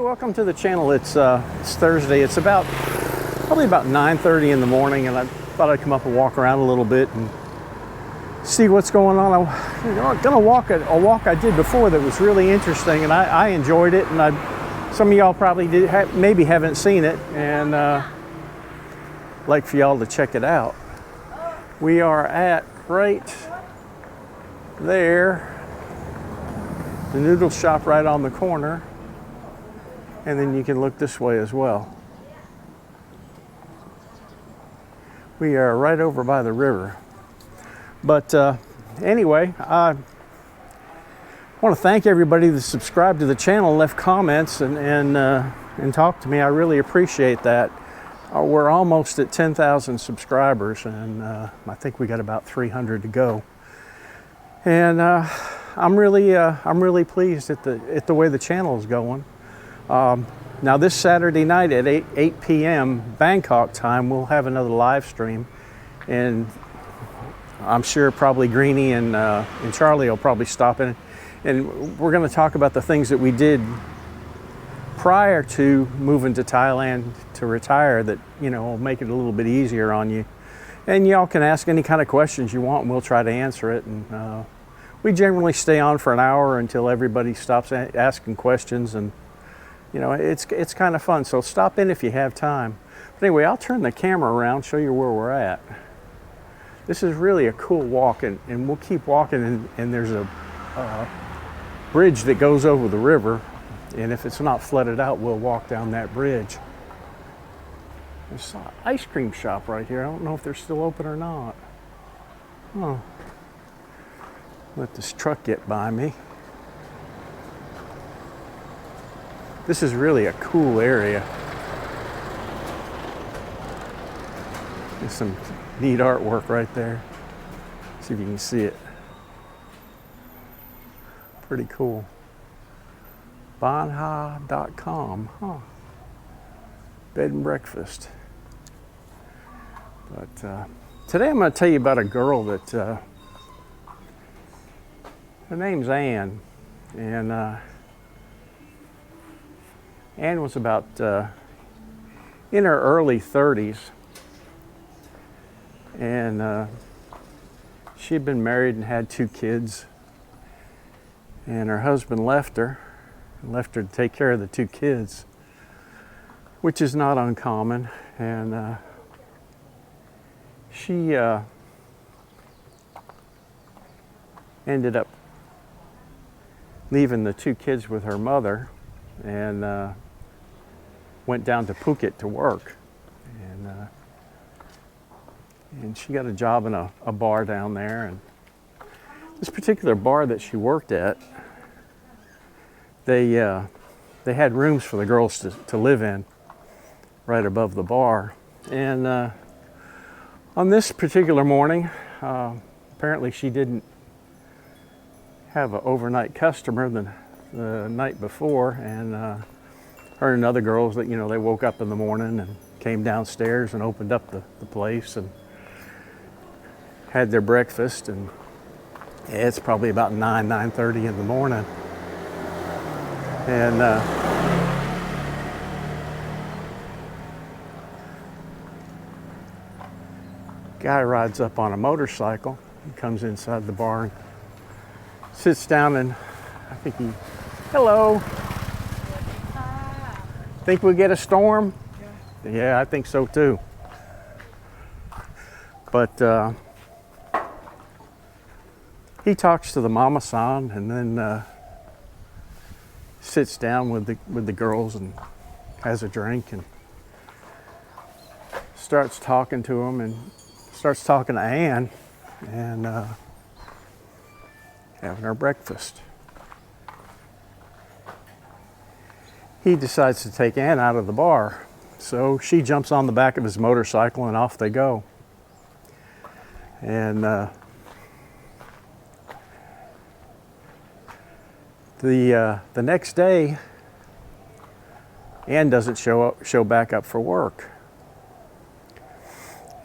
welcome to the channel. It's Thursday. It's probably about 9:30 in the morning, and I thought I'd come up and walk around a little bit and see what's going on. I'm gonna walk a walk I did before that was really interesting, and I enjoyed it. And some of y'all probably maybe haven't seen it, and like for y'all to check it out. We are at right there, the noodle shop right on the corner. And then you can look this way as well. We are right over by the river. But anyway, I want to thank everybody that subscribed to the channel, left comments, and talked to me. I really appreciate that. We're almost at 10,000 subscribers, and I think we got about 300 to go. And I'm really pleased at the way the channel is going. Now this Saturday night at 8 p.m. Bangkok time, we'll have another live stream, and I'm sure probably Greenie and Charlie will probably stop in, and we're going to talk about the things that we did prior to moving to Thailand to retire that, you know, will make it a little bit easier on you. And y'all can ask any kind of questions you want, and we'll try to answer it. And we generally stay on for an hour until everybody stops asking questions, and you know, it's kind of fun. So stop in if you have time. But anyway, I'll turn the camera around, show you where we're at. This is really a cool walk, and we'll keep walking, and there's a bridge that goes over the river, and if it's not flooded out, we'll walk down that bridge. There's an ice cream shop right here. I don't know if they're still open or not. Oh. Let this truck get by me. This is really a cool area. There's some neat artwork right there. See if you can see it. Pretty cool. Banha.com, huh? Bed and breakfast. But today I'm going to tell you about a girl that, her name's Ann, and Ann was about in her early 30s, and she had been married and had 2 kids, and her husband left her to take care of the 2 kids, which is not uncommon. And she ended up leaving the 2 kids with her mother, and went down to Phuket to work, and she got a job in a bar down there. And this particular bar that she worked at, they had rooms for the girls to live in right above the bar. And on this particular morning, apparently she didn't have an overnight customer the night before, and her and other girls, that, you know, they woke up in the morning and came downstairs and opened up the place and had their breakfast. And it's probably about 9:30 in the morning, and guy rides up on a motorcycle. He comes inside the bar and sits down, and I think hello. Think we'll get a storm? Yeah, I think so too. But he talks to the mama-san, and then sits down with the girls and has a drink and starts talking to them, and starts talking to Ann, and having our breakfast. He decides to take Ann out of the bar, so she jumps on the back of his motorcycle and off they go. And the next day, Ann doesn't show back up for work,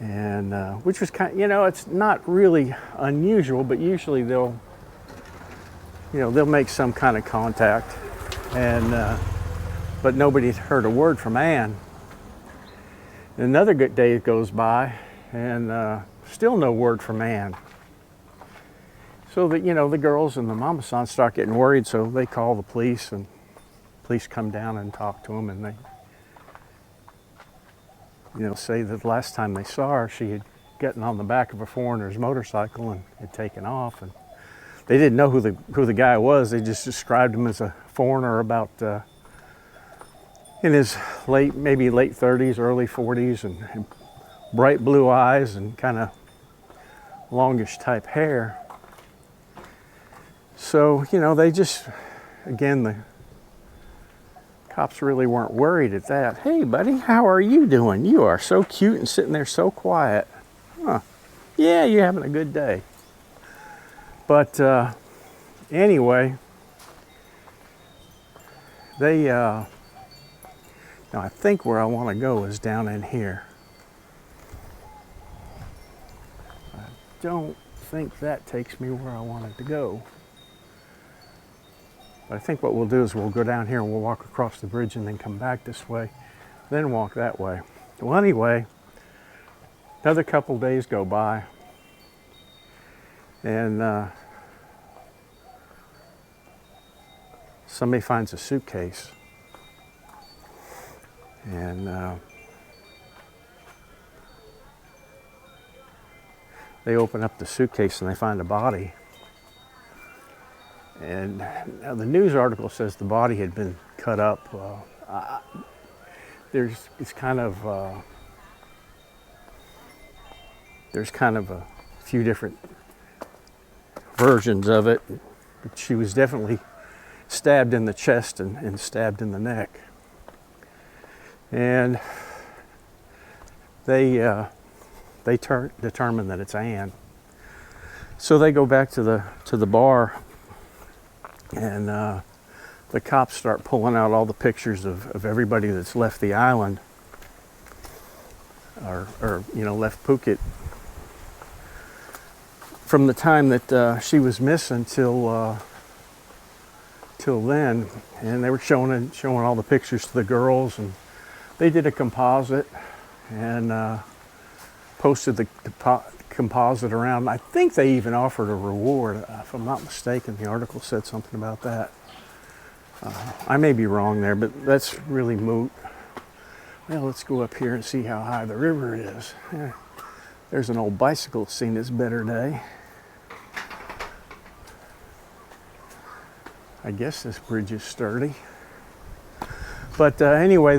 and which was kind of, you know, it's not really unusual, but usually they'll make some kind of contact. And but nobody had heard a word from Ann. Another good day goes by, and still no word from Ann. So that, you know, the girls and the mama-san start getting worried, so they call the police, and police come down and talk to them, and they, you know, say that the last time they saw her, she had gotten on the back of a foreigner's motorcycle and had taken off. And they didn't know who the guy was. They just described him as a foreigner about in his maybe late 30s, early 40s, and bright blue eyes and kind of longish type hair. So, you know, they just, again, the cops really weren't worried at that. Hey, buddy, how are you doing? You are so cute and sitting there so quiet. Huh. Yeah, you're having a good day. But anyway, they, now I think where I want to go is down in here. I don't think that takes me where I wanted to go. But I think what we'll do is we'll go down here and we'll walk across the bridge and then come back this way, then walk that way. Well, anyway, another couple days go by, and somebody finds a suitcase, and they open up the suitcase and they find a body. And now the news article says the body had been cut up. There's kind of a few different versions of it, but she was definitely stabbed in the chest and stabbed in the neck. And they determine that it's Ann. So they go back to the bar. And the cops start pulling out all the pictures of everybody that's left the island, or you know, left Phuket from the time that she was missing till then. And they were showing all the pictures to the girls, and they did a composite and posted the composite around. I think they even offered a reward, if I'm not mistaken. The article said something about that. I may be wrong there, but that's really moot. Well, let's go up here and see how high the river is. Yeah. There's an old bicycle that's seen its better day. I guess this bridge is sturdy. But anyway,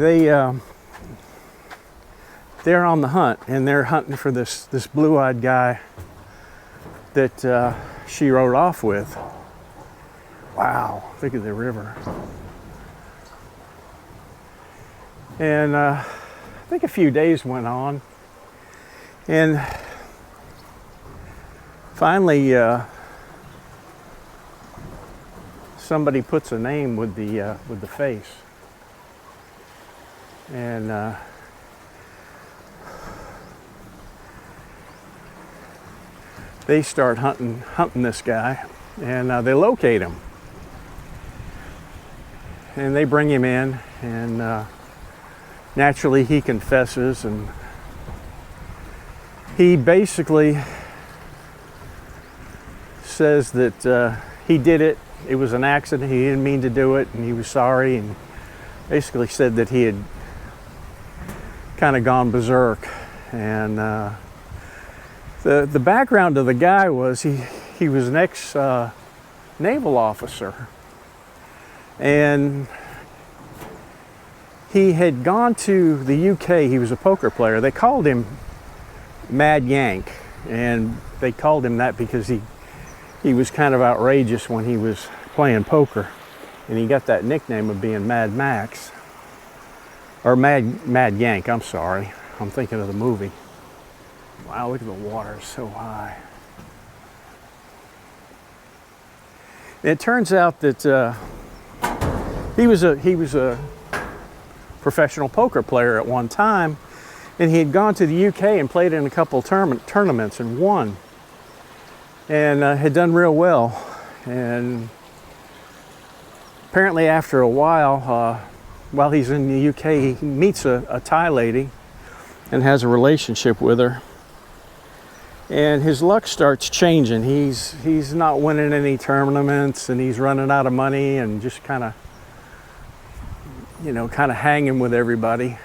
they're on the hunt, and they're hunting for this blue-eyed guy that she rode off with. Wow, look at the river. And I think a few days went on, and finally somebody puts a name with the face, and they start hunting this guy, and they locate him, and they bring him in, and naturally he confesses, and he basically says that he did it. It was an accident. He didn't mean to do it, and he was sorry, and basically said that he had kind of gone berserk. And the background of the guy was he was an ex naval officer, and he had gone to the UK. He was a poker player. They called him Mad Yank, and they called him that because he was kind of outrageous when he was playing poker, and he got that nickname of being Mad Max, or Mad Yank. I'm sorry, I'm thinking of the movie. Wow, look at the water, it's so high. It turns out that he was a professional poker player at one time, and he had gone to the UK and played in a couple tournaments and won, and had done real well. And apparently after a while, while he's in the UK, he meets a Thai lady and has a relationship with her. And his luck starts changing. He's not winning any tournaments, and he's running out of money, and just kind of, you know, kind of hanging with everybody,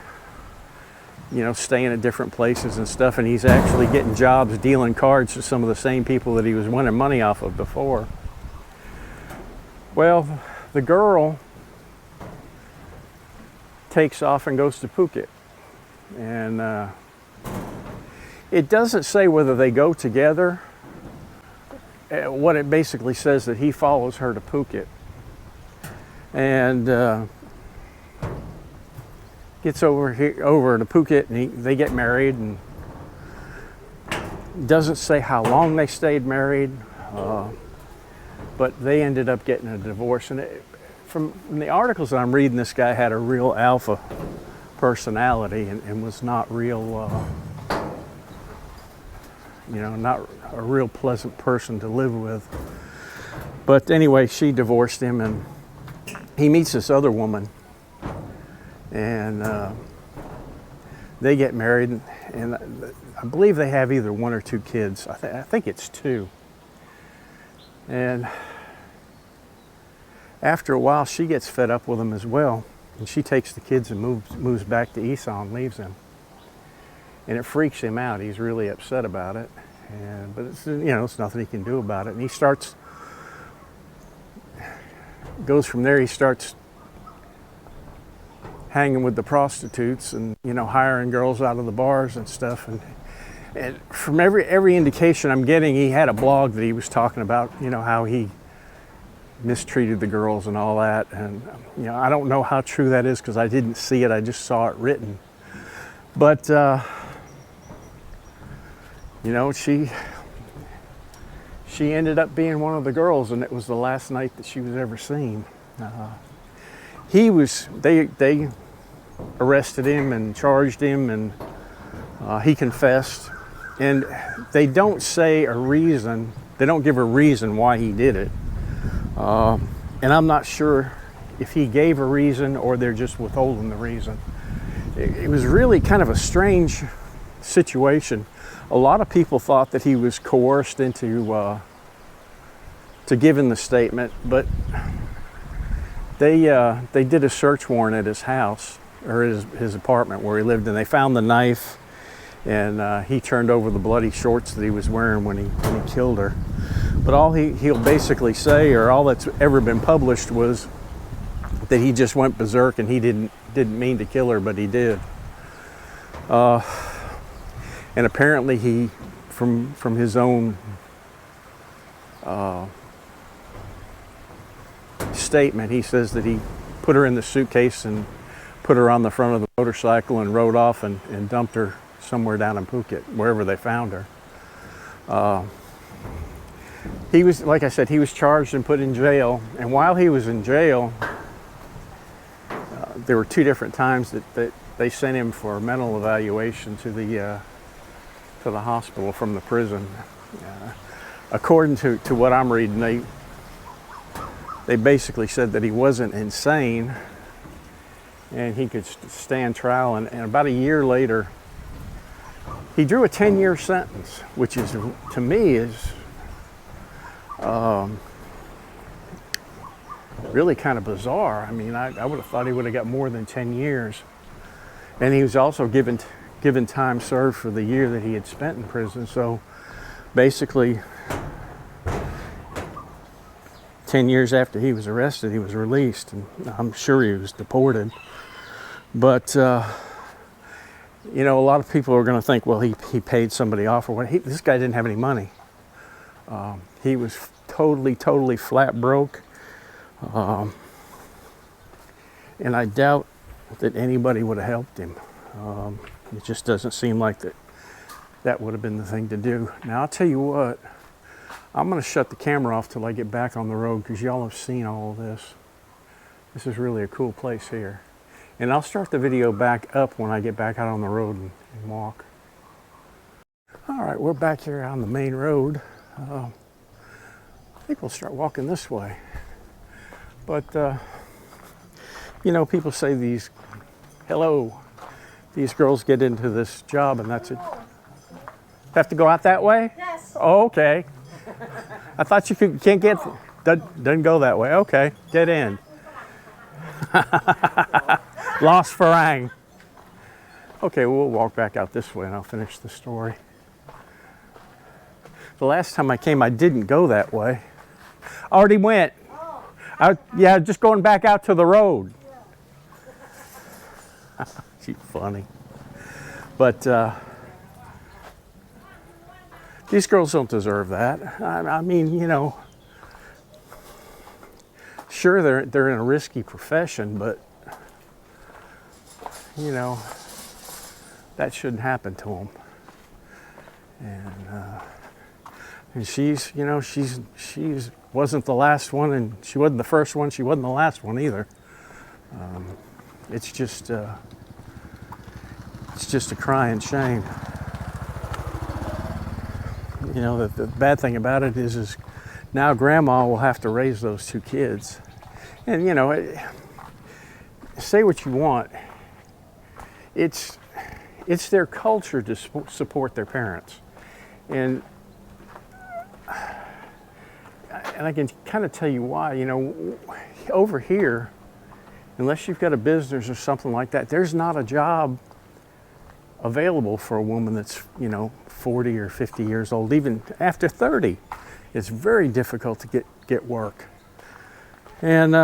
you know, staying at different places and stuff. And he's actually getting jobs dealing cards to some of the same people that he was winning money off of before. Well, the girl takes off and goes to Phuket. And it doesn't say whether they go together. What it basically says that he follows her to Phuket. And gets over to Phuket, and they get married, and doesn't say how long they stayed married, but they ended up getting a divorce. And from the articles that I'm reading, this guy had a real alpha personality and was not real, you know, not a real pleasant person to live with. But anyway, she divorced him, and he meets this other woman, and they get married, and I believe they have either one or two kids. I think it's two. And after a while, she gets fed up with him as well, and she takes the kids and moves back to Esau and leaves him. And it freaks him out. He's really upset about it, but it's, you know, it's nothing he can do about it. And he goes from there. He starts hanging with the prostitutes, and, you know, hiring girls out of the bars and stuff. And from every indication I'm getting, he had a blog that he was talking about, you know, how he mistreated the girls and all that. And, you know, I don't know how true that is, because I didn't see it. I just saw it written. But you know, she ended up being one of the girls, and it was the last night that she was ever seen. They arrested him and charged him, and he confessed. And they don't say a reason. They don't give a reason why he did it. And I'm not sure if he gave a reason or they're just withholding the reason. It was really kind of a strange situation. A lot of people thought that he was coerced into giving the statement, but they did a search warrant at his house, or his apartment where he lived, and they found the knife, and he turned over the bloody shorts that he was wearing when he killed her. But all he'll basically say, or all that's ever been published, was that he just went berserk and he didn't mean to kill her, but he did. And apparently he, from his own statement, he says that he put her in the suitcase and put her on the front of the motorcycle and rode off and dumped her somewhere down in Phuket, wherever they found her. He was, like I said, he was charged and put in jail. And while he was in jail, there were two different times that they sent him for a mental evaluation to the hospital from the prison. According to what I'm reading, they basically said that he wasn't insane and he could stand trial. And about a year later, he drew a 10-year sentence, which is, to me, is really kind of bizarre. I mean, I would have thought he would have got more than 10 years. And he was also given time served for the year that he had spent in prison. So basically, 10 years after he was arrested, he was released, and I'm sure he was deported. But you know, a lot of people are going to think, well, he paid somebody off, or what. This guy didn't have any money. He was totally flat broke. And I doubt that anybody would have helped him. It just doesn't seem like that would have been the thing to do. Now, I'll tell you what, I'm going to shut the camera off till I get back on the road, because y'all have seen all of this. This is really a cool place here. And I'll start the video back up when I get back out on the road and walk. All right, we're back here on the main road. I think we'll start walking this way. But You know, people say these girls get into this job and that's it. Have to go out that way? Yes. Oh, okay. I thought you can't get, doesn't go that way. Okay, dead end. Lost Farang. Okay, we'll walk back out this way and I'll finish the story. The last time I came, I didn't go that way. I already went. Yeah, just going back out to the road. She's funny. But these girls don't deserve that. I mean, you know, sure, they're in a risky profession, but, you know, that shouldn't happen to them. And she's, you know, she's wasn't the last one, and she wasn't the first one. She wasn't the last one either. It's just a crying shame. You know, the bad thing about it is now Grandma will have to raise those two kids, and you know, say what you want. It's their culture to support their parents, and I can kind of tell you why. You know, over here, unless you've got a business or something like that, there's not a job available for a woman that's, you know, 40 or 50 years old. Even after 30, it's very difficult to get work. And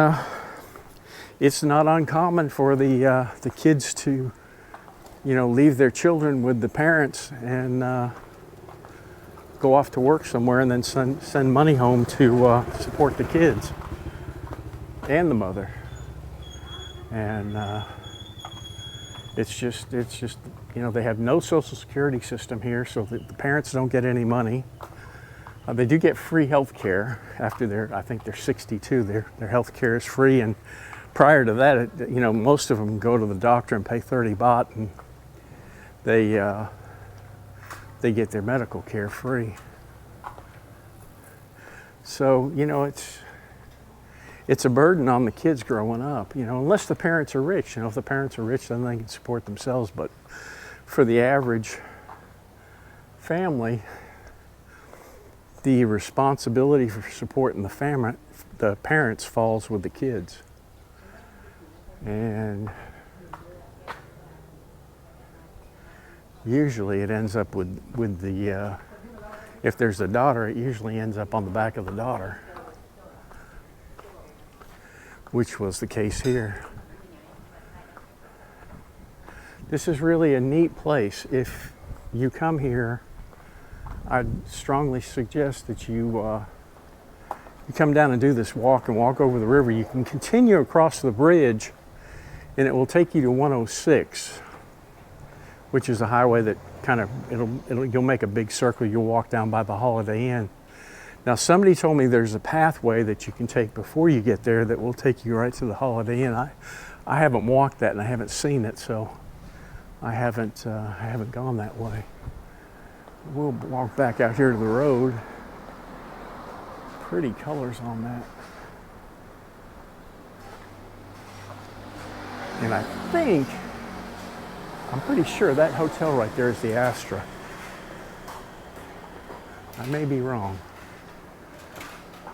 it's not uncommon for the kids to, you know, leave their children with the parents and go off to work somewhere and then send money home to support the kids and the mother. And it's just, you know, they have no social security system here, so the parents don't get any money. They do get free health care after I think they're 62. Their health care is free, and prior to that, you know, most of them go to the doctor and pay 30 baht, and they get their medical care free. So, you know, it's a burden on the kids growing up, you know, unless the parents are rich. You know, if the parents are rich, then they can support themselves. But for the average family, the responsibility for supporting the parents falls with the kids. And usually it ends up with the, if there's a daughter, it usually ends up on the back of the daughter, which was the case here. This is really a neat place. If you come here, I'd strongly suggest that you come down and do this walk and walk over the river. You can continue across the bridge and it will take you to 106, which is a highway that kind of, you'll make a big circle. You'll walk down by the Holiday Inn. Now, somebody told me there's a pathway that you can take before you get there that will take you right to the Holiday Inn. I haven't walked that and I haven't seen it, so I haven't gone that way. We'll walk back out here to the road. Pretty colors on that. And I'm pretty sure that hotel right there is the Astra. I may be wrong.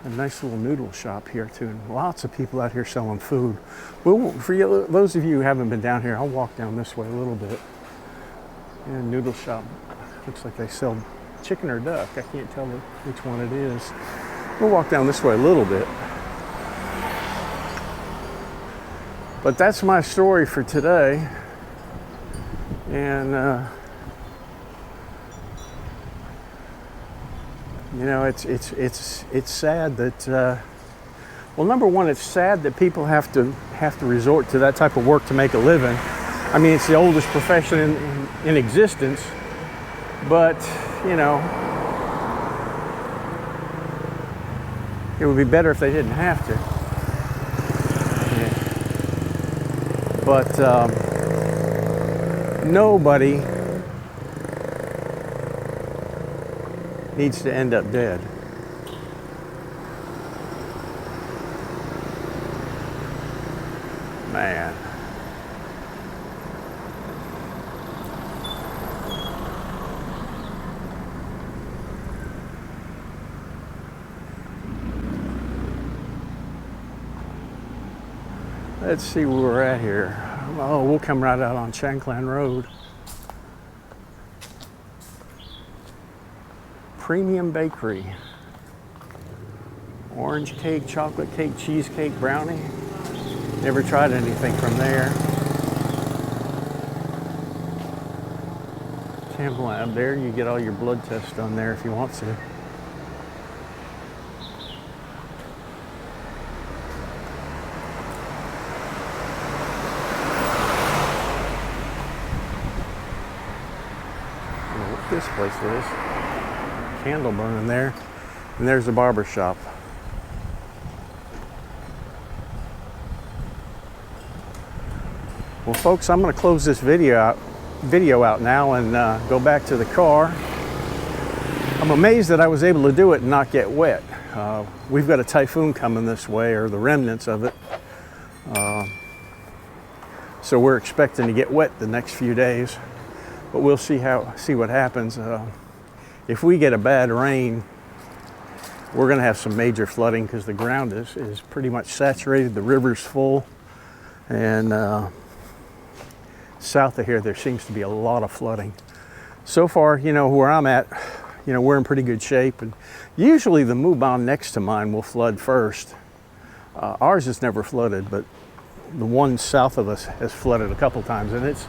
A nice little noodle shop here too, and lots of people out here selling food. Well, for you, those of you who haven't been down here, I'll walk down this way a little bit. And noodle shop, looks like they sell chicken or duck. I can't tell which one it is. We'll walk down this way a little bit. But that's my story for today. And you know, it's sad that well, number one, it's sad that people have to resort to that type of work to make a living. I mean, it's the oldest profession in existence, but you know, it would be better if they didn't have to. Yeah. But nobody needs to end up dead. Man. Let's see where we're at here. Oh, we'll come right out on Chan Klan Road. Premium Bakery. Orange cake, chocolate cake, cheesecake, brownie. Never tried anything from there. Chem lab there, you get all your blood tests done there if you want to. I don't know what this place is. Candle burning there. And there's the barber shop. Well, folks, I'm going to close this video out now and go back to the car. I'm amazed that I was able to do it and not get wet. We've got a typhoon coming this way, or the remnants of it. So we're expecting to get wet the next few days, but we'll see what happens. If we get a bad rain, we're going to have some major flooding because the ground is pretty much saturated. The river's full, and south of here there seems to be a lot of flooding. So far, you know, where I'm at, you know, we're in pretty good shape, and usually the Mubon next to mine will flood first. Ours has never flooded, but the one south of us has flooded a couple times, and it's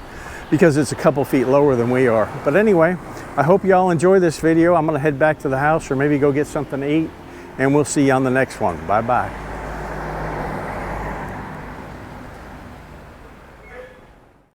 because it's a couple feet lower than we are. But anyway, I hope y'all enjoy this video. I'm going to head back to the house or maybe go get something to eat, and we'll see you on the next one. Bye bye.